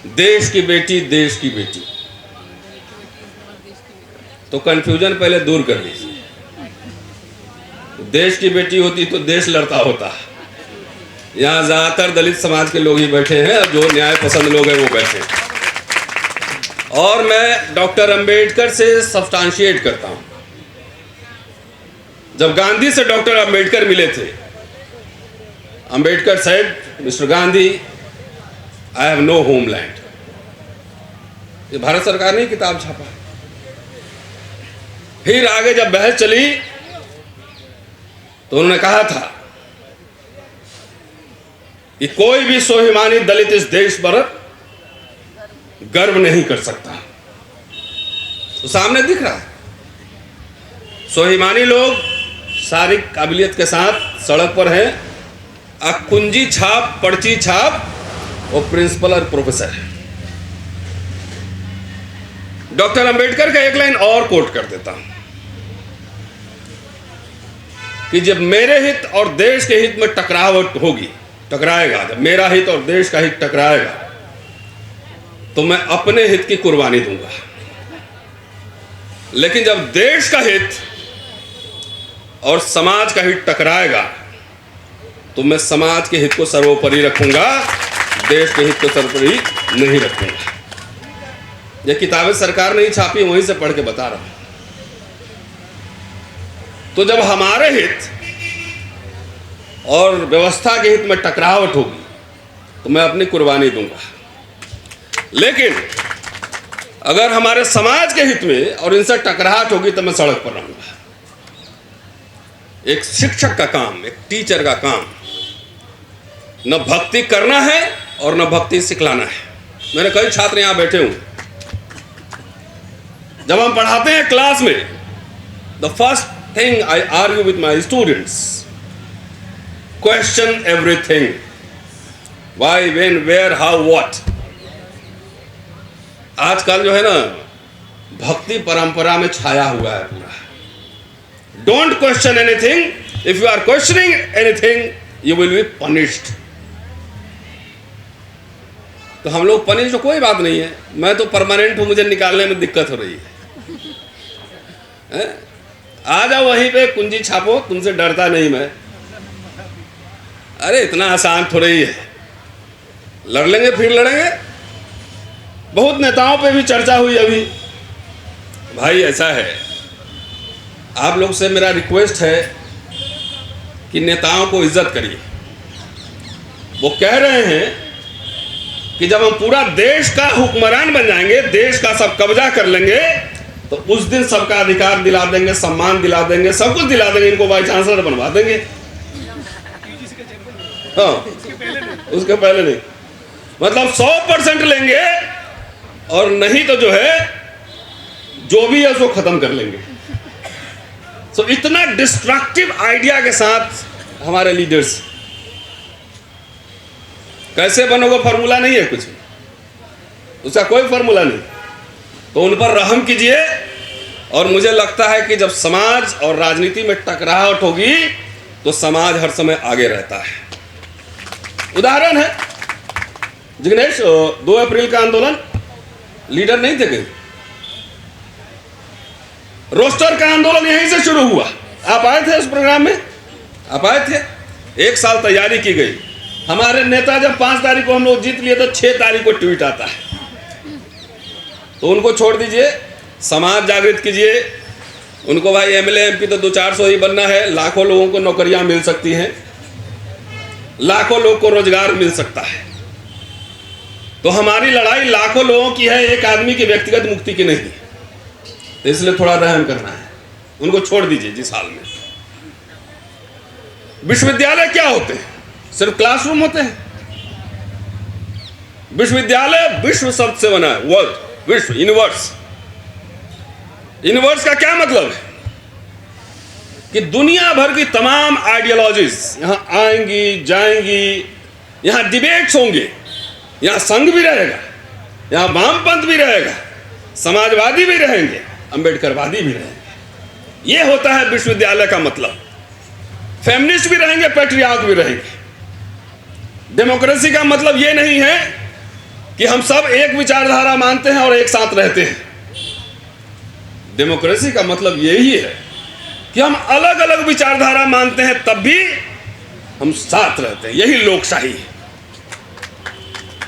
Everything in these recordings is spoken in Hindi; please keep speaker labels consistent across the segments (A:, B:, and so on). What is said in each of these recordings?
A: देश की बेटी, देश की बेटी, तो कंफ्यूजन पहले दूर कर लीजिए। देश की बेटी होती तो देश लड़ता होता। यहाँ ज्यादातर दलित समाज के लोग ही बैठे हैं, जो न्याय पसंद लोग हैं वो बैठे हैं। और मैं डॉक्टर अंबेडकर से सब्सटेंशिएट करता हूं। जब गांधी से डॉक्टर अंबेडकर मिले थे, Ambedkar said, mister Gandhi, I have no homeland. ये भारत सरकार ने किताब छापा। फिर आगे जब बहस चली तो उन्होंने कहा था कि कोई भी स्वाभिमानी दलित इस देश पर गर्व नहीं कर सकता। तो सामने दिख रहा है, स्वाभिमानी लोग सारी काबिलियत के साथ सड़क पर हैं। कुंजी छाप, पर्ची छाप, वो प्रिंसिपल और प्रोफेसर है। डॉक्टर अंबेडकर का एक लाइन और कोट कर देता हूं कि जब मेरे हित और देश के हित में टकराएगा, जब मेरा हित और देश का हित टकराएगा तो मैं अपने हित की कुर्बानी दूंगा। लेकिन जब देश का हित और समाज का हित टकराएगा तो मैं समाज के हित को सर्वोपरि रखूंगा, देश के हित को सर्वोपरि नहीं रखूंगा। ये किताबें सरकार ने ही छापी, वहीं से पढ़ के बता रहा हूं। तो जब हमारे हित और व्यवस्था के हित में टकरावट होगी तो मैं अपनी कुर्बानी दूंगा। लेकिन अगर हमारे समाज के हित में और इनसे टकराहट होगी तो मैं सड़क पर रहूंगा। एक शिक्षक का काम, एक टीचर का काम न भक्ति करना है और न भक्ति सिखलाना है। मेरे कई छात्र यहां बैठे हूं, जब हम पढ़ाते हैं क्लास में, the first thing I argue with my students, question everything, why, when, where, how, what. आजकल जो है ना, भक्ति परंपरा में छाया हुआ है पूरा। Don't question anything, if you are questioning anything you will be punished. तो हम लोग पनिश, तो कोई बात नहीं है, मैं तो परमानेंट हूं, मुझे निकालने में दिक्कत हो रही है। आ जाओ वहीं पे, कुंजी छापो, तुमसे डरता नहीं मैं। अरे इतना आसान थोड़ा ही है, लड़ लेंगे, फिर लड़ेंगे। बहुत नेताओं पे भी चर्चा हुई अभी। भाई ऐसा है, आप लोग से मेरा रिक्वेस्ट है कि नेताओं को इज्जत करिए। वो कह रहे हैं कि जब हम पूरा देश का हुक्मरान बन जाएंगे, देश का सब कब्जा कर लेंगे, तो उस दिन सबका अधिकार दिला देंगे, सम्मान दिला देंगे, सब कुछ दिला देंगे, इनको वाइस चांसलर बनवा देंगे। हाँ, उसके पहले नहीं, मतलब 100% लेंगे, और नहीं तो जो है, जो भी है उसको खत्म कर लेंगे। सो इतना डिस्ट्रक्टिव आइडिया के साथ हमारे लीडर्स, कैसे बनोगे फॉर्मूला नहीं है कुछ, उसका कोई फॉर्मूला नहीं। तो उन पर रहम कीजिए। और मुझे लगता है कि जब समाज और राजनीति में टकराहट होगी तो समाज हर समय आगे रहता है। उदाहरण है जिग्नेश, 2 अप्रैल का आंदोलन, लीडर नहीं थे कहीं, रोस्टर का आंदोलन यहीं से शुरू हुआ। आप आए थे उस प्रोग्राम में, आप आए थे। 1 साल तैयारी की गई। हमारे नेता जब 5 तारीख को हम लोग जीत लिए तो 6 तारीख को ट्वीट आता है। तो उनको छोड़ दीजिए, समाज जागृत कीजिए उनको। भाई एमएलए एमपी तो 200-400 ही बनना है, लाखों लोगों को नौकरियां मिल सकती हैं, लाखों लोग को रोजगार मिल सकता है। तो हमारी लड़ाई लाखों लोगों की है, एक आदमी की व्यक्तिगत मुक्ति की नहीं। तो इसलिए थोड़ा रहम करना है, उनको छोड़ दीजिए जिस हाल में। विश्वविद्यालय क्या होते हैं? सिर्फ क्लासरूम होते हैं? विश्वविद्यालय विश्व शब्द से बना है, वर्ल्ड, विश्व, यूनिवर्स। यूनिवर्स का क्या मतलब है? कि दुनिया भर की तमाम आइडियोलॉजीज यहां आएंगी, जाएंगी, यहां डिबेट्स होंगे, यहां संघ भी रहेगा, यहां वामपंथ भी रहेगा, समाजवादी भी रहेंगे, अंबेडकरवादी भी रहेंगे। यह होता है विश्वविद्यालय का मतलब। फेमिनिस्ट भी रहेंगे, पैट्रियार्क भी रहेंगे। डेमोक्रेसी का मतलब यह नहीं है कि हम सब एक विचारधारा मानते हैं और एक साथ रहते हैं। डेमोक्रेसी का मतलब यही है कि हम अलग अलग विचारधारा मानते हैं तब भी हम साथ रहते हैं, यही लोकशाही है।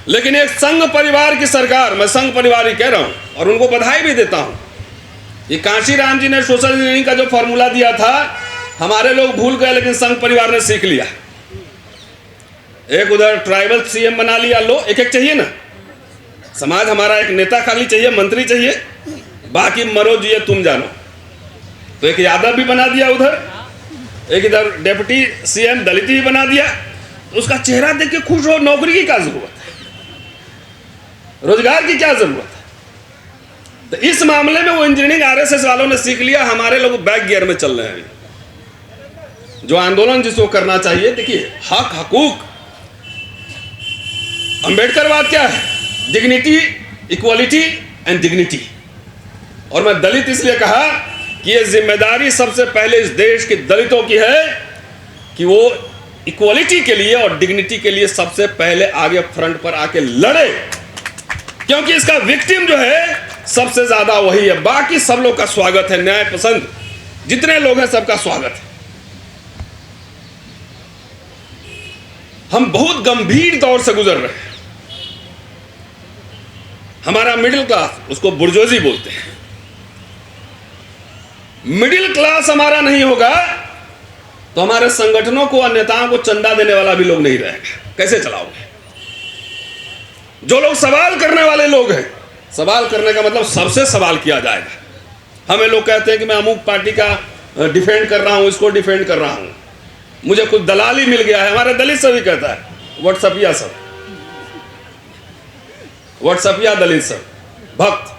A: लेकिन एक संघ परिवार की सरकार, मैं संघ परिवार ही कह रहा हूं और उनको बधाई भी देता हूं। ये कांशी राम जी ने सोशल इंजीनियरिंग का जो फॉर्मूला दिया था, हमारे लोग भूल गए, लेकिन संघ परिवार ने सीख लिया। एक उधर ट्राइबल सीएम बना लिया, लो एक एक चाहिए ना, समाज हमारा एक नेता खाली चाहिए, मंत्री चाहिए, बाकी मरो जिए तुम जानो। तो एक यादव भी बना दिया उधर, एक इधर डिप्टी सीएम दलित भी बना दिया। तो उसका चेहरा देख के खुश हो, नौकरी की क्या जरूरत है, रोजगार की क्या जरूरत है। तो इस मामले में वो इंजीनियरिंग आरएसएस वालों ने सीख लिया, हमारे लोग बैक गियर में चल रहे हैं। जो आंदोलन जिसको करना चाहिए, देखिए हक हकूक, अंबेडकरवाद क्या है, डिग्निटी, इक्वालिटी एंड डिग्निटी। और मैं दलित इसलिए कहा कि ये जिम्मेदारी सबसे पहले इस देश के दलितों की है कि वो इक्वालिटी के लिए और डिग्निटी के लिए सबसे पहले आगे फ्रंट पर आके लड़े, क्योंकि इसका विक्टिम जो है सबसे ज्यादा वही है। बाकी सब लोग का स्वागत है, न्याय पसंद जितने लोग हैं सबका स्वागत है। हम बहुत गंभीर दौर से गुजर रहे हैं। हमारा मिडिल क्लास, उसको बुर्जोजी बोलते हैं, मिडिल क्लास हमारा नहीं होगा तो हमारे संगठनों को और नेताओं को चंदा देने वाला भी लोग नहीं रहेगा। कैसे चलाओगे? जो लोग सवाल करने वाले लोग हैं, सवाल करने का मतलब सबसे सवाल किया जाएगा। हमें लोग कहते हैं कि मैं अमुक पार्टी का डिफेंड कर रहा हूं, इसको डिफेंड कर रहा हूं, मुझे कुछ दलाली मिल गया है। हमारे दलित सभी कहता है, व्हाट्सएपिया सब, व्हाट्सएपिया दलित सब भक्त।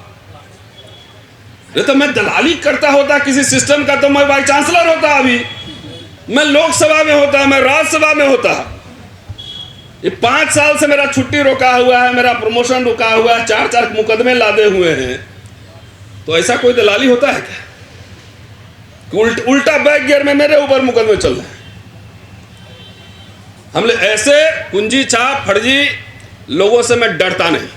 A: ये तो मैं दलाली करता होता किसी सिस्टम का तो मैं वाइस चांसलर होता, अभी मैं लोकसभा में होता, मैं राज्यसभा में होता। ये 5 साल से मेरा छुट्टी रोका हुआ है, मेरा प्रमोशन रुका हुआ है, 4 मुकदमे लादे हुए हैं। तो ऐसा कोई दलाली होता है क्या? उल्टा बैक गियर में मेरे ऊपर मुकदमे चल रहे हैं। हम ऐसे कुंजी छाप फर्जी लोगों से मैं डरता नहीं।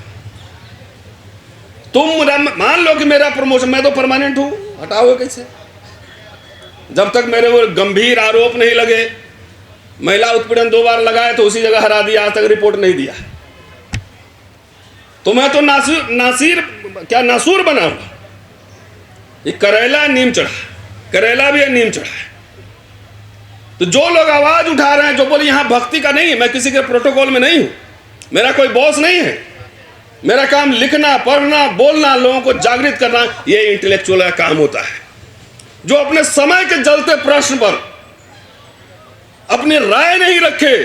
A: तुम मान लो कि मेरा प्रमोशन, मैं तो परमानेंट हूं, हटाओगे कैसे? जब तक मेरे वो गंभीर आरोप नहीं लगे, महिला उत्पीड़न 2 बार लगाए तो उसी जगह हरा दिया, आज तक रिपोर्ट नहीं दिया। तो मैं तो नासूर बना हुआ। ये करेला नीम चढ़ा, करेला भी है नीम चढ़ा है। तो जो लोग आवाज उठा रहे हैं, जो बोले यहां भक्ति का नहीं है, मैं किसी के प्रोटोकॉल में नहीं हूं, मेरा कोई बॉस नहीं है, मेरा काम लिखना, पढ़ना, बोलना, लोगों को जागृत करना, ये इंटेलेक्चुअल का काम होता है। जो अपने समय के जलते प्रश्न पर अपनी राय नहीं रखे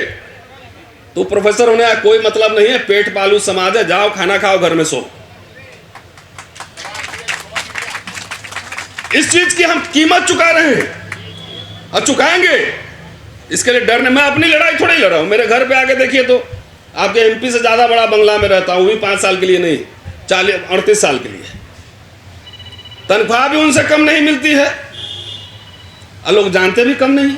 A: तो प्रोफेसर होने का कोई मतलब नहीं है। पेट पालू समाज है, जाओ खाना खाओ, घर में सो। इस चीज की हम कीमत चुका रहे हैं और चुकाएंगे। इसके लिए डरने, मैं अपनी लड़ाई थोड़ी लड़ रहा हूं। मेरे घर पे आके देखिए तो आपके एमपी से ज्यादा बड़ा बंगला में रहता हूं, भी 5 साल के लिए नहीं, 38 साल के लिए। तनख्वाह भी उनसे कम नहीं मिलती है और लोग जानते भी कम नहीं।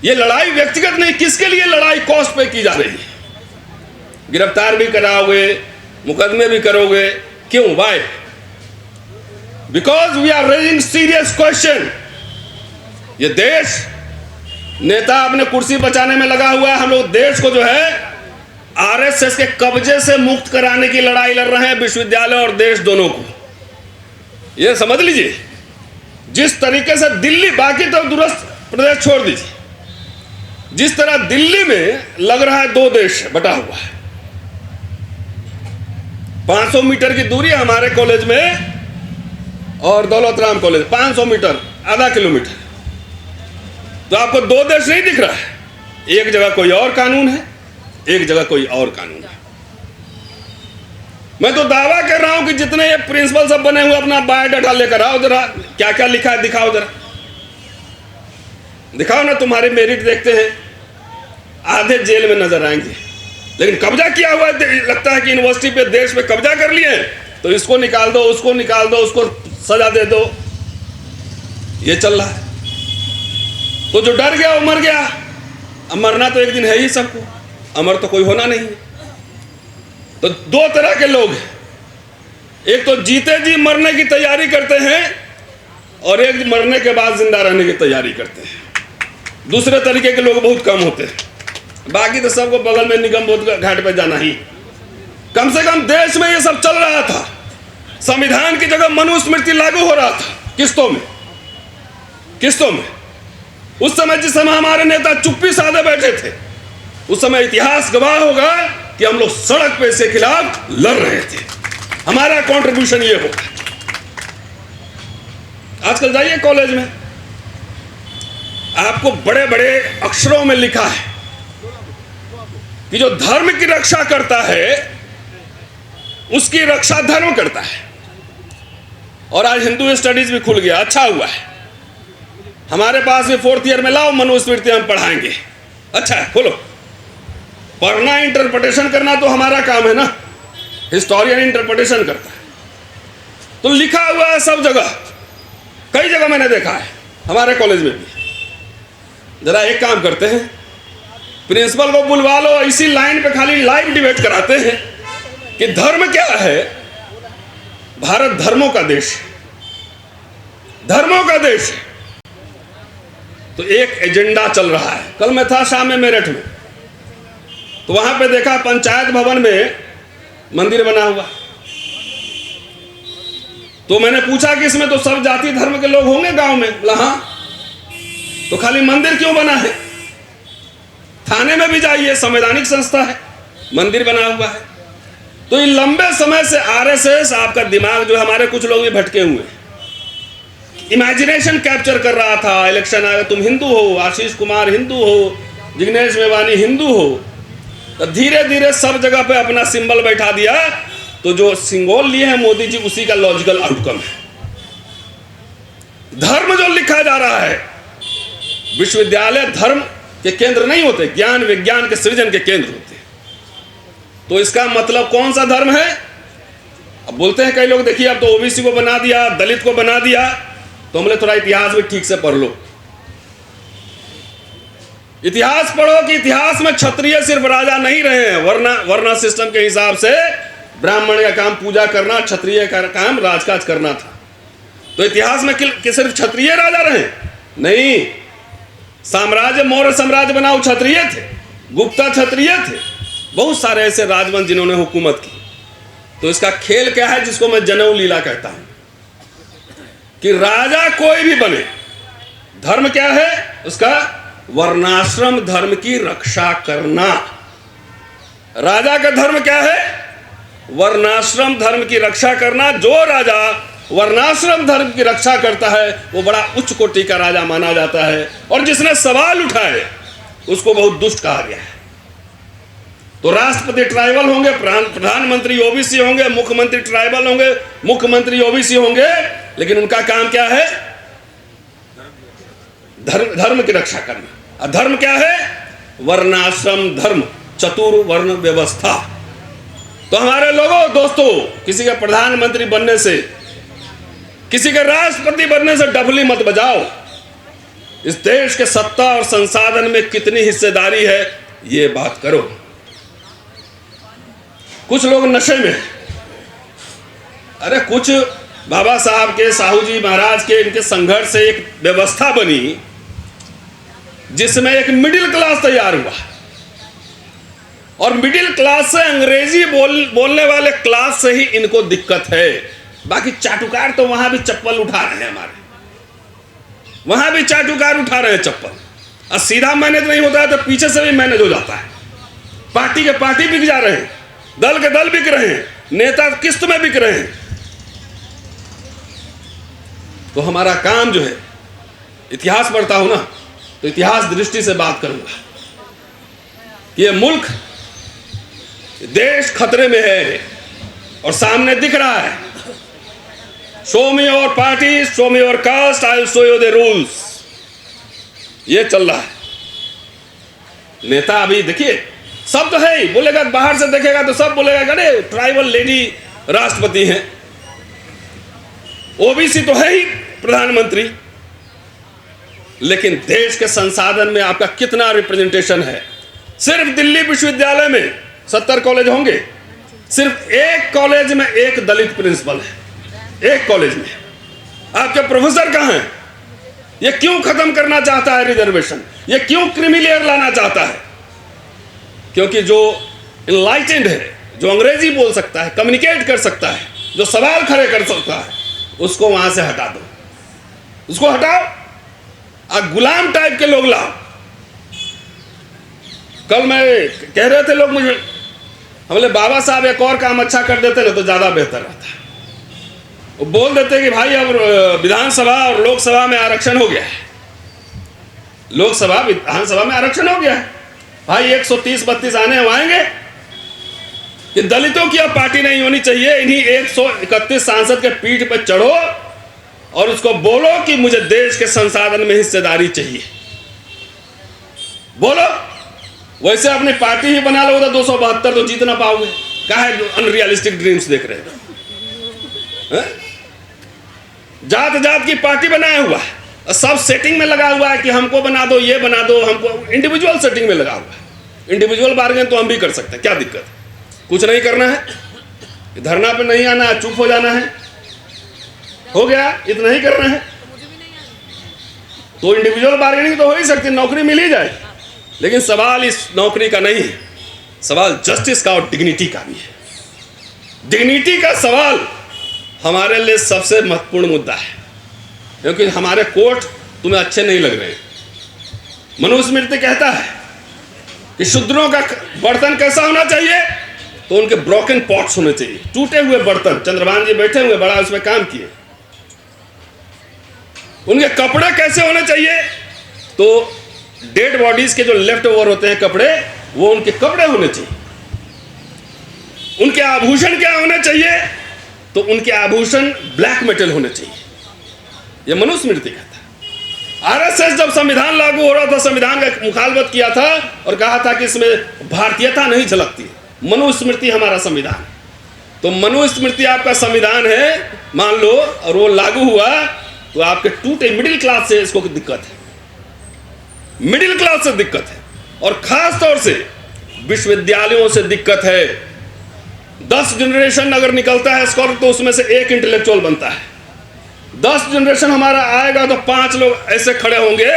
A: ये लड़ाई व्यक्तिगत नहीं, किसके लिए लड़ाई कॉस्ट पे की जा रही है। गिरफ्तार भी कराओगे, मुकदमे भी करोगे, क्यों? Why? Because we are raising serious question. ये देश, नेता अपने कुर्सी बचाने में लगा हुआ है, हम लोग देश को जो है आरएसएस के कब्जे से मुक्त कराने की लड़ाई लड़ रहे हैं, विश्वविद्यालय और देश दोनों को। ये समझ लीजिए, जिस तरीके से दिल्ली, बाकी तो दूरस्थ प्रदेश छोड़ दीजिए, जिस तरह दिल्ली में लग रहा है 2 देश बटा हुआ है। 500 मीटर की दूरी हमारे कॉलेज में और दौलत राम कॉलेज 500 मीटर, आधा किलोमीटर। तो आपको 2 देश नहीं दिख रहा है। एक जगह कोई और कानून है, एक जगह कोई और कानून है। मैं तो दावा कर रहा हूं कि जितने ये प्रिंसिपल सब बने हुए, अपना बायोडाटा लेकर आओ जरा, क्या क्या लिखा है दिखाओ जरा, दिखाओ ना। तुम्हारे मेरिट देखते हैं, आधे जेल में नजर आएंगे। लेकिन कब्जा किया हुआ लगता है कि यूनिवर्सिटी पे, देश पे कब्जा कर लिए, तो इसको निकाल दो, उसको निकाल दो, उसको सजा दे दो, ये चल रहा है। तो जो डर गया वो मर गया। अब मरना तो एक दिन है ही सबको, अमर तो कोई होना नहीं। तो दो तरह के लोग हैं, एक तो जीते जी मरने की तैयारी करते हैं और एक मरने के बाद जिंदा रहने की तैयारी करते हैं। दूसरे तरीके के लोग बहुत कम होते हैं। बाकी तो सबको बगल में निगम बोध घाट पर जाना ही। कम से कम देश में ये सब चल रहा था, संविधान की जगह मनुस्मृति लागू हो रहा था किस्तों में। उस समय जिस समय हमारे नेता चुप्पी साधे बैठे थे, उस समय इतिहास गवाह होगा कि हम लोग सड़क पे इसके खिलाफ लड़ रहे थे। हमारा कंट्रीब्यूशन ये होगा। आजकल जाइए कॉलेज में, आपको बड़े बड़े अक्षरों में लिखा है कि जो धर्म की रक्षा करता है उसकी रक्षा धर्म करता है। और आज हिंदू स्टडीज भी खुल गया, अच्छा हुआ है। हमारे पास भी 4th ईयर में लाओ, मनुस्मृति हम पढ़ाएंगे। अच्छा है, खोलो। पढ़ना, इंटरप्रिटेशन करना तो हमारा काम है ना, हिस्टोरियन इंटरप्रिटेशन करता है। तो लिखा हुआ है सब जगह, कई जगह मैंने देखा है, हमारे कॉलेज में भी। जरा एक काम करते हैं, प्रिंसिपल को बुलवा लो, इसी लाइन पे खाली लाइव डिबेट कराते हैं कि धर्म क्या है। भारत धर्मों का देश है, धर्मों का देश है। तो एक एजेंडा चल रहा है। कल मैं था शाम में मेरठ में, तो वहां पे देखा पंचायत भवन में मंदिर बना हुआ। तो मैंने पूछा कि इसमें तो सब जाति धर्म के लोग होंगे गांव में। बोला हाँ। तो खाली मंदिर क्यों बना है? थाने में भी जाइए, संवैधानिक संस्था है, मंदिर बना हुआ है। तो ये लंबे समय से आरएसएस, आपका दिमाग जो हमारे कुछ लोग भी भटके हुए हैं, इमेजिनेशन कैप्चर कर रहा था। इलेक्शन आएगा, तुम हिंदू हो, आशीष कुमार हिंदू हो, जिग्नेश मेवानी हिंदू हो। तो धीरे धीरे सब जगह पे अपना सिंबल बैठा दिया। तो जो सिंबल लिए हैं मोदी जी, उसी का लॉजिकल आउटकम है। धर्म जो लिखा जा रहा है, विश्वविद्यालय धर्म के केंद्र नहीं होते, ज्ञान विज्ञान के सृजन के केंद्र होते हैं। तो इसका मतलब कौन सा धर्म है? अब बोलते हैं कई लोग, देखिए अब तो ओबीसी को बना दिया, दलित को बना दिया। तो हमने थोड़ा इतिहास भी ठीक से पढ़ लो। इतिहास पढ़ो कि इतिहास में क्षत्रिय सिर्फ राजा नहीं रहे हैं, वरना सिस्टम के हिसाब से ब्राह्मण का काम पूजा करना, क्षत्रिय का काम राजकाज करना था। तो इतिहास में सिर्फ क्षत्रिय राजा रहे? नहीं। साम्राज्य, मौर्य साम्राज्य बनाओ, क्षत्रिय थे, गुप्ता क्षत्रिय थे, बहुत सारे ऐसे राजवंश जिन्होंने हुकूमत की। तो इसका खेल क्या है, जिसको मैं जनेऊ लीला कहता हूं, कि राजा कोई भी बने, धर्म क्या है उसका? वर्णाश्रम धर्म की रक्षा करना। राजा का धर्म क्या है? वर्णाश्रम धर्म की रक्षा करना। जो राजा वर्णाश्रम धर्म की रक्षा करता है वो बड़ा उच्च कोटि का राजा माना जाता है। और जिसने सवाल उठाए उसको बहुत दुष्ट कहा गया है। तो राष्ट्रपति ट्राइबल होंगे, प्रधानमंत्री ओबीसी होंगे, मुख्यमंत्री ट्राइबल होंगे, मुख्यमंत्री ओबीसी होंगे, लेकिन उनका काम क्या है? धर्म की रक्षा करना। और धर्म क्या है? वर्णाश्रम धर्म, चतुर्वर्ण व्यवस्था। तो हमारे लोगों, दोस्तों, किसी का प्रधानमंत्री बनने से, किसी के राष्ट्रपति बनने से डफली मत बजाओ। इस देश के सत्ता और संसाधन में कितनी हिस्सेदारी है ये बात करो। कुछ लोग नशे में, अरे कुछ बाबा साहब के, साहू जी महाराज के, इनके संघर्ष से एक व्यवस्था बनी जिसमें एक मिडिल क्लास तैयार हुआ। और मिडिल क्लास से, अंग्रेजी बोलने वाले क्लास से ही इनको दिक्कत है। बाकी चाटुकार तो वहां भी चप्पल उठा रहे हैं, हमारे वहां भी चाटुकार उठा रहे हैं चप्पल। और सीधा मैनेज नहीं होता है तो पीछे से भी मैनेज हो जाता है। पार्टी के पार्टी बिक जा रहे हैं, दल के दल बिक रहे हैं, नेता किस्त में बिक रहे हैं। तो हमारा काम जो है, इतिहास पढ़ता हूं ना, तो इतिहास दृष्टि से बात करूंगा कि ये मुल्क, देश खतरे में है और सामने दिख रहा है। Show me your party, show me your cast, I will show you the rules. ये चल रहा है। नेता अभी देखिए, सब तो है ही, बोलेगा, बाहर से देखेगा तो सब बोलेगा अरे ट्राइबल लेडी राष्ट्रपति हैं, ओबीसी तो है ही प्रधानमंत्री। लेकिन देश के संसाधन में आपका कितना रिप्रेजेंटेशन है? सिर्फ दिल्ली विश्वविद्यालय में 70 कॉलेज होंगे, सिर्फ एक कॉलेज में एक दलित प्रिंसिपल है, एक कॉलेज में। आपके प्रोफेसर कहाँ हैं? ये क्यों खत्म करना चाहता है रिजर्वेशन? ये क्यों क्रीमी लेयर लाना चाहता है? क्योंकि जो इनलाइटेंड है, जो अंग्रेजी बोल सकता है, कम्युनिकेट कर सकता है, जो सवाल खड़े कर सकता है, उसको वहां से हटा दो, उसको हटाओ। गुलाम टाइप के लोग लाओ। कल मैं कह रहे थे लोग मुझे, हमले बाबा साहब एक और काम अच्छा कर देते ना तो ज्यादा बेहतर रहता। वो बोल देते कि भाई अब विधानसभा और लोकसभा में आरक्षण हो गया है, लोकसभा विधानसभा में आरक्षण हो गया है भाई, 130-32 आने आएंगे कि दलितों की अब पार्टी नहीं होनी चाहिए। इन्हीं 131 सांसद के पीठ पर चढ़ो और उसको बोलो कि मुझे देश के संसाधन में हिस्सेदारी चाहिए। बोलो, वैसे अपनी पार्टी ही बना लो तो 272 तो जीत ना पाओगे। क्या है अनरियलिस्टिक ड्रीम्स देख रहे हो? जात जात की पार्टी बनाया हुआ है, सब सेटिंग में लगा हुआ है कि हमको बना दो, ये बना दो, हमको इंडिविजुअल सेटिंग में लगा हुआ है। इंडिविजुअल बार्गेन तो हम भी कर सकते हैं, क्या दिक्कत है? कुछ नहीं करना है, धरना पे नहीं आना है, चुप हो जाना है, हो गया, इतना ही करना है। तो इंडिविजुअल बार्गेनिंग तो हो ही सकती, नौकरी मिल ही जाए। लेकिन सवाल इस नौकरी का नहीं है, सवाल जस्टिस का और डिग्निटी का भी है। डिग्निटी का सवाल हमारे लिए सबसे महत्वपूर्ण मुद्दा है, क्योंकि हमारे कोर्ट तुम्हें अच्छे नहीं लग रहे हैं। मनुस्मृति कहता है कि शूद्रों का बर्तन कैसा होना चाहिए, तो उनके ब्रोकन पॉट्स होने चाहिए, टूटे हुए बर्तन। चंद्रभान जी बैठे हुए, बड़ा उसमें काम किए। उनके कपड़े कैसे होने चाहिए, तो डेड बॉडीज के जो लेफ्ट ओवर होते हैं कपड़े, वो उनके कपड़े होने चाहिए। उनके आभूषण क्या होने चाहिए, तो उनके आभूषण ब्लैक मेटल होने चाहिए। ये मनुस्मृति कहता है। आरएसएस जब संविधान लागू हो रहा था, संविधान का मुखालफत किया था और कहा था कि इसमें भारतीयता नहीं झलकती। मनुस्मृति हमारा संविधान, तो मनुस्मृति आपका संविधान है मान लो, और वो लागू हुआ तो आपके टूटे मिडिल क्लास से इसको दिक्कत है, मिडिल क्लास से दिक्कत है, और खास तौर से विश्वविद्यालयों से दिक्कत है। 10 जनरेशन अगर निकलता है स्कॉलर तो उसमें से एक इंटेलेक्चुअल बनता है। 10 जनरेशन हमारा आएगा तो 5 लोग ऐसे खड़े होंगे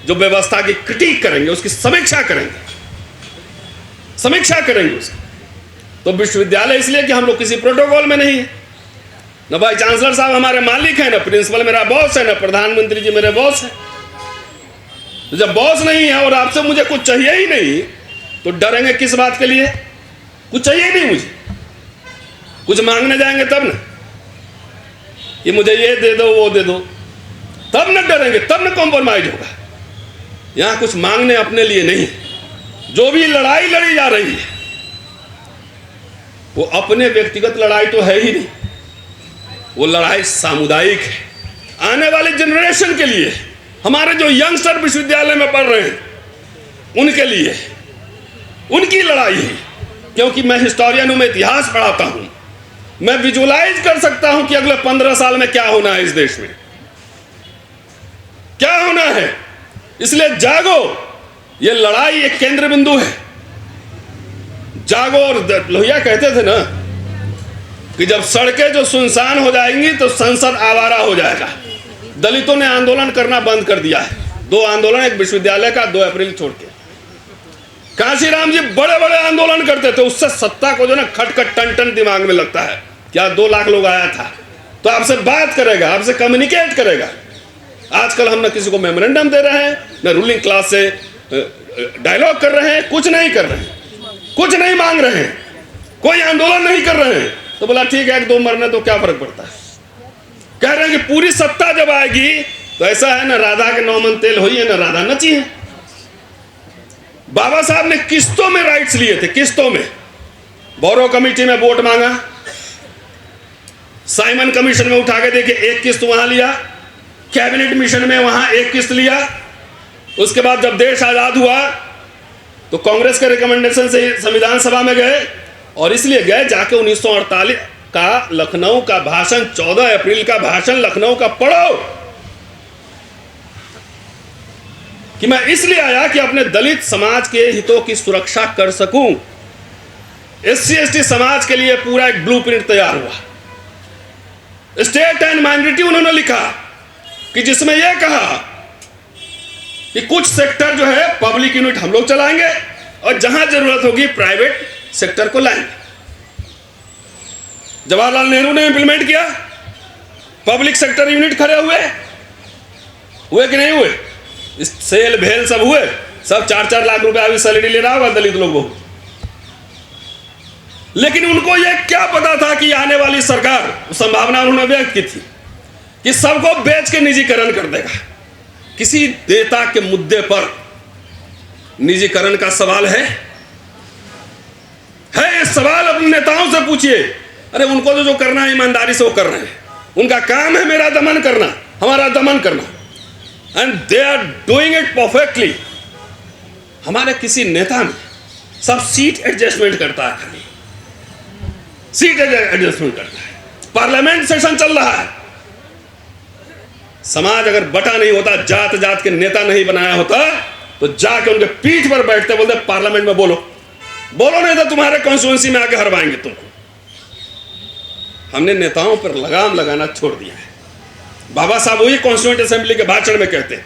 A: जो व्यवस्था की क्रिटिक करेंगे, उसकी समीक्षा करेंगे, समीक्षा करेंगे उसकी। तो विश्वविद्यालय इसलिए कि हम लोग किसी प्रोटोकॉल में नहीं है, ना भाई चांसलर साहब हमारे मालिक हैं, ना प्रिंसिपल मेरा बॉस है, ना प्रधानमंत्री जी मेरे बॉस हैं। तो जब बॉस नहीं है और आपसे मुझे कुछ चाहिए ही नहीं, तो डरेंगे किस बात के लिए? कुछ चाहिए ही नहीं मुझे, कुछ मांगने जाएंगे तब ना कि मुझे ये दे दो वो दे दो, तब न डरेंगे, तब न कॉम्प्रोमाइज होगा। यहां कुछ मांगने अपने लिए नहीं, जो भी लड़ाई लड़ी जा रही है वो अपने व्यक्तिगत लड़ाई तो है ही नहीं, वो लड़ाई सामुदायिक है। आने वाले जनरेशन के लिए, हमारे जो यंगस्टर विश्वविद्यालय में पढ़ रहे हैं उनके लिए, उनकी लड़ाई है। क्योंकि मैं हिस्टोरियन हूं, मैं इतिहास पढ़ाता हूं, मैं विजुअलाइज कर सकता हूं कि अगले 15 साल में क्या होना है, इस देश में क्या होना है। इसलिए जागो, ये लड़ाई एक केंद्र बिंदु है। जागो। और लोहिया कहते थे ना कि जब सड़कें जो सुनसान हो जाएंगी तो संसद आवारा हो जाएगा। दलितों ने आंदोलन करना बंद कर दिया है। 2 आंदोलन, एक विश्वविद्यालय का 2 अप्रैल छोड़ के। कांशीराम जी बड़े बड़े आंदोलन करते थे, उससे सत्ता को जो ना खटखट टन टन दिमाग में लगता है। क्या 2 लाख लोग आया था तो आपसे बात करेगा, आपसे कम्युनिकेट करेगा। आजकल हम ना किसी को मेमोरेंडम दे रहे हैं, ना रूलिंग क्लास से डायलॉग कर रहे हैं, कुछ नहीं कर रहे हैं, कुछ नहीं मांग रहे हैं, कोई आंदोलन नहीं कर रहे हैं। तो बोला ठीक है, 1-2 मरने तो क्या फर्क पड़ता है। कह रहे हैं कि पूरी सत्ता जब आएगी तो ऐसा है ना, राधा के 9 मन तेल हुई है, ना राधा नची है। बाबा साहब ने किस्तों में राइट्स लिए थे, किस्तों में। बोरो कमेटी में वोट मांगा, साइमन कमीशन में उठा के देखे, 1 किस्त वहां लिया, कैबिनेट मिशन में वहां 1 किस्त लिया। उसके बाद जब देश आजाद हुआ तो कांग्रेस के रिकमेंडेशन से संविधान सभा में गए, और इसलिए गए जाके 1948 का लखनऊ का भाषण, 14 अप्रैल का भाषण लखनऊ का पढ़ो। कि मैं इसलिए आया कि अपने दलित समाज के हितों की सुरक्षा कर सकूं। SC ST समाज के लिए पूरा एक ब्लूप्रिंट तैयार हुआ। स्टेट एंड माइनॉरिटी उन्होंने लिखा कि जिसमें यह कहा कि कुछ सेक्टर जो है पब्लिक यूनिट हम लोग चलाएंगे और जहां जरूरत होगी प्राइवेट सेक्टर को लाएंगे। जवाहरलाल नेहरू ने इंप्लीमेंट किया, पब्लिक सेक्टर यूनिट खड़े हुए कि नहीं हुए? सेल भेल सब हुए, सब 4-4 लाख रुपए अभी सैलरी ले रहा होगा दलित लोग बहुत। लेकिन उनको यह क्या पता था कि आने वाली सरकार, संभावना उन्होंने व्यक्त की थी कि सबको बेच के निजीकरण कर देगा। किसी नेता के मुद्दे पर निजीकरण का सवाल है? ये सवाल अपने नेताओं से पूछिए। अरे उनको तो जो करना है ईमानदारी से वो कर रहे हैं, उनका काम है मेरा दमन करना, हमारा दमन करना, and they are doing it perfectly. हमारे किसी नेता में सब सीट एडजस्टमेंट करता है, खाली सीट एडजस्टमेंट करता है। पार्लियामेंट सेशन चल रहा है, समाज अगर बटा नहीं होता, जात जात के नेता नहीं बनाया होता, तो जाके उनके पीठ पर बैठते बोलते पार्लियामेंट में बोलो नहीं तो तुम्हारे कॉन्स्टिट्यूएंसी में आके हरवाएंगे तुमको। हमने नेताओं पर लगाम लगाना छोड़ दिया है। बाबा साहब वही कॉन्स्टिट्यूएंट असेंबली के भाषण में कहते हैं